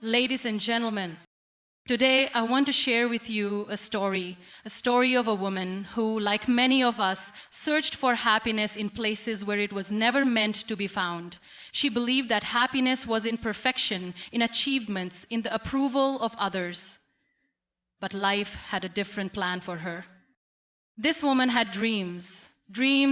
Ladies and gentlemen, today I want to share with you a story of a woman who, like many of us, searched for happiness in places where it was never meant to be found. She believed that happiness was in perfection, in achievements, in the approval of others. But life had a different plan for her. This woman had dreams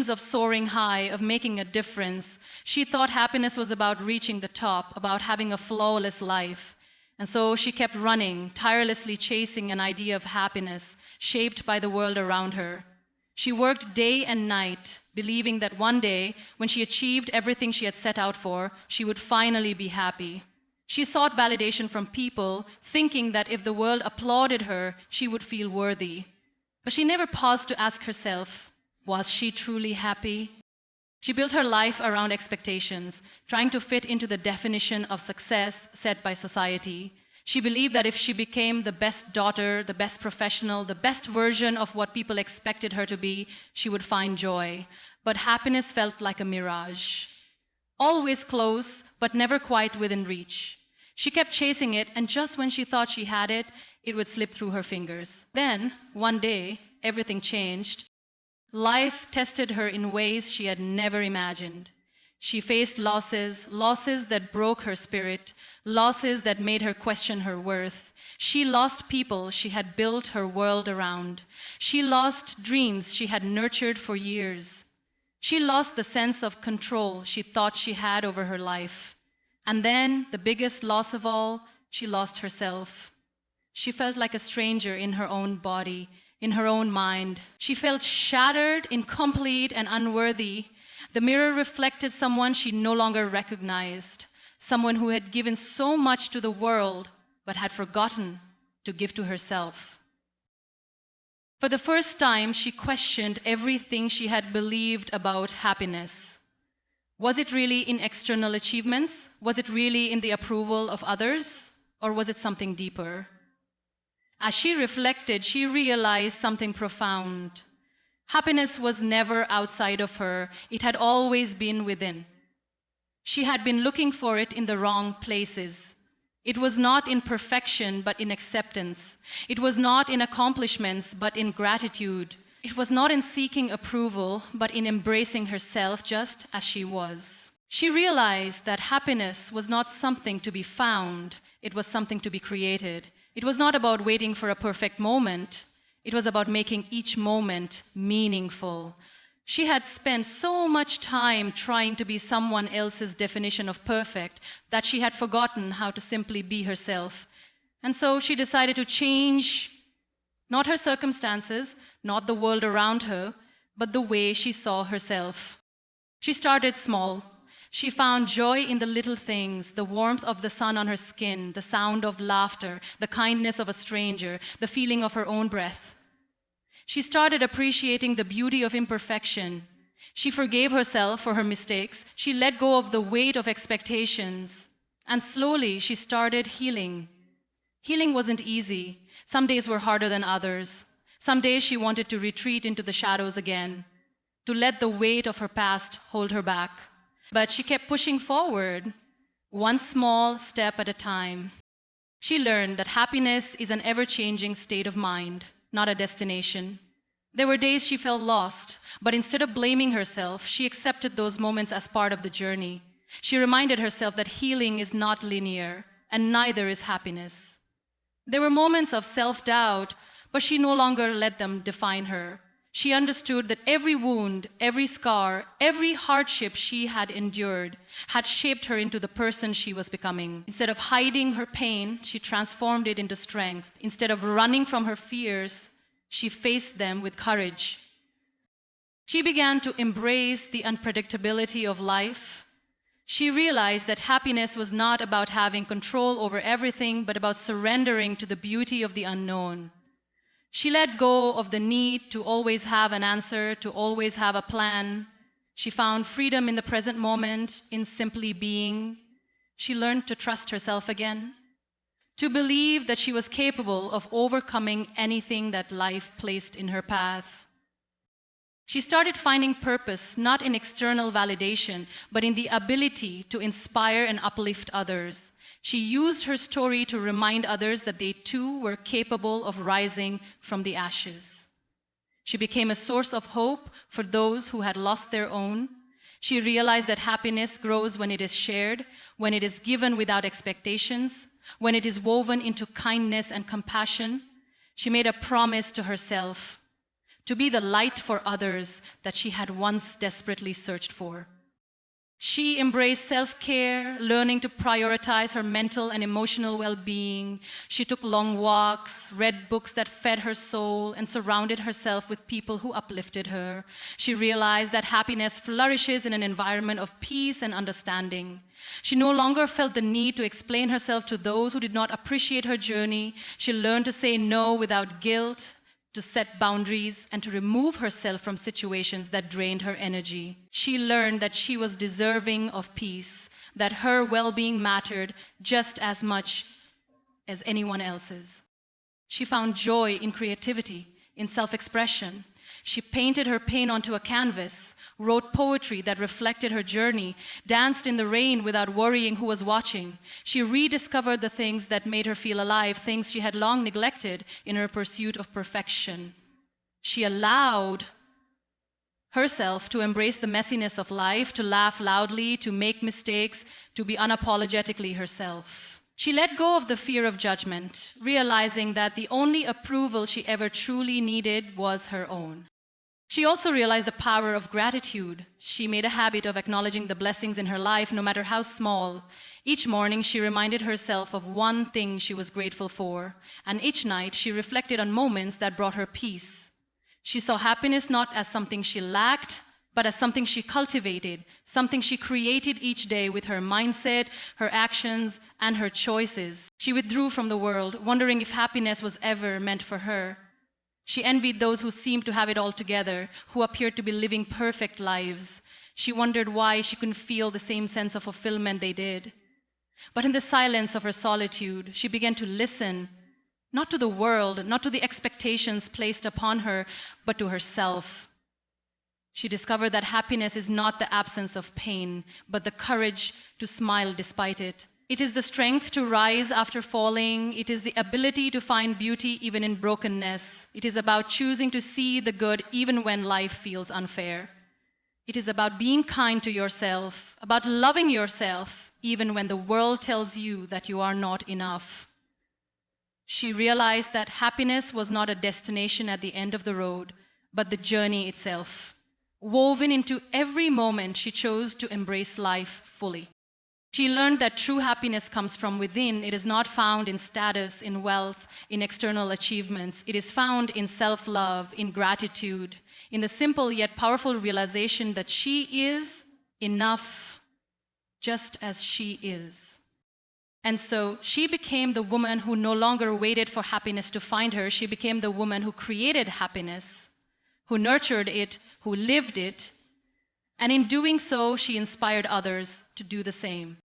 of soaring high, of making a difference. She thought happiness was about reaching the top, about having a flawless life. And so she kept running, tirelessly chasing an idea of happiness shaped by the world around her. She worked day and night, believing that one day, when she achieved everything she had set out for, she would finally be happy. She sought validation from people, thinking that if the world applauded her, she would feel worthy. But she never paused to ask herself, was she truly happy? She built her life around expectations, trying to fit into the definition of success set by society. She believed that if she became the best daughter, the best professional, the best version of what people expected her to be, she would find joy. But happiness felt like a mirage. Always close, but never quite within reach. She kept chasing it, and just when she thought she had it, it would slip through her fingers. Then, one day, everything changed. Life tested her in ways she had never imagined. She faced losses that broke her spirit, losses that made her question her worth. She lost people she had built her world around. She lost dreams she had nurtured for years. She lost the sense of control she thought she had over her life. And then, the biggest loss of all, she lost herself. She felt like a stranger in her own body, in her own mind. She felt shattered, incomplete, and unworthy. The mirror reflected someone she no longer recognized, someone who had given so much to the world, but had forgotten to give to herself. For the first time, she questioned everything she had believed about happiness. Was it really in external achievements? Was it really in the approval of others? Or was it something deeper? As she reflected, she realized something profound. Happiness was never outside of her. It had always been within. She had been looking for it in the wrong places. It was not in perfection, but in acceptance. It was not in accomplishments, but in gratitude. It was not in seeking approval, but in embracing herself just as she was. She realized that happiness was not something to be found. It was something to be created. It was not about waiting for a perfect moment. It was about making each moment meaningful. She had spent so much time trying to be someone else's definition of perfect that she had forgotten how to simply be herself. And so she decided to change, not her circumstances, not the world around her, but the way she saw herself. She started small. She found joy in the little things, the warmth of the sun on her skin, the sound of laughter, the kindness of a stranger, the feeling of her own breath. She started appreciating the beauty of imperfection. She forgave herself for her mistakes. She let go of the weight of expectations. And slowly, she started healing. Healing wasn't easy. Some days were harder than others. Some days she wanted to retreat into the shadows again, to let the weight of her past hold her back. But she kept pushing forward, one small step at a time. She learned that happiness is an ever-changing state of mind, not a destination. There were days she felt lost, but instead of blaming herself, she accepted those moments as part of the journey. She reminded herself that healing is not linear, and neither is happiness. There were moments of self-doubt, but she no longer let them define her. She understood that every wound, every scar, every hardship she had endured had shaped her into the person she was becoming. Instead of hiding her pain, she transformed it into strength. Instead of running from her fears, she faced them with courage. She began to embrace the unpredictability of life. She realized that happiness was not about having control over everything, but about surrendering to the beauty of the unknown. She let go of the need to always have an answer, to always have a plan. She found freedom in the present moment, in simply being. She learned to trust herself again, to believe that she was capable of overcoming anything that life placed in her path. She started finding purpose not in external validation, but in the ability to inspire and uplift others. She used her story to remind others that they too were capable of rising from the ashes. She became a source of hope for those who had lost their own. She realized that happiness grows when it is shared, when it is given without expectations, when it is woven into kindness and compassion. She made a promise to herself to be the light for others that she had once desperately searched for. She embraced self-care, learning to prioritize her mental and emotional well-being. She took long walks, read books that fed her soul, and surrounded herself with people who uplifted her. She realized that happiness flourishes in an environment of peace and understanding. She no longer felt the need to explain herself to those who did not appreciate her journey. She learned to say no without guilt, to set boundaries, and to remove herself from situations that drained her energy. She learned that she was deserving of peace, that her well-being mattered just as much as anyone else's. She found joy in creativity, in self-expression. She painted her pain onto a canvas, wrote poetry that reflected her journey, danced in the rain without worrying who was watching. She rediscovered the things that made her feel alive, things she had long neglected in her pursuit of perfection. She allowed herself to embrace the messiness of life, to laugh loudly, to make mistakes, to be unapologetically herself. She let go of the fear of judgment, realizing that the only approval she ever truly needed was her own. She also realized the power of gratitude. She made a habit of acknowledging the blessings in her life, no matter how small. Each morning, she reminded herself of one thing she was grateful for, and each night, she reflected on moments that brought her peace. She saw happiness not as something she lacked, but as something she cultivated, something she created each day with her mindset, her actions, and her choices. She withdrew from the world, wondering if happiness was ever meant for her. She envied those who seemed to have it all together, who appeared to be living perfect lives. She wondered why she couldn't feel the same sense of fulfillment they did. But in the silence of her solitude, she began to listen, not to the world, not to the expectations placed upon her, but to herself. She discovered that happiness is not the absence of pain, but the courage to smile despite it. It is the strength to rise after falling. It is the ability to find beauty even in brokenness. It is about choosing to see the good even when life feels unfair. It is about being kind to yourself, about loving yourself even when the world tells you that you are not enough. She realized that happiness was not a destination at the end of the road, but the journey itself. Woven into every moment, she chose to embrace life fully. She learned that true happiness comes from within. It is not found in status, in wealth, in external achievements. It is found in self-love, in gratitude, in the simple yet powerful realization that she is enough just as she is. And so she became the woman who no longer waited for happiness to find her. She became the woman who created happiness, who nurtured it, who lived it. And in doing so, she inspired others to do the same.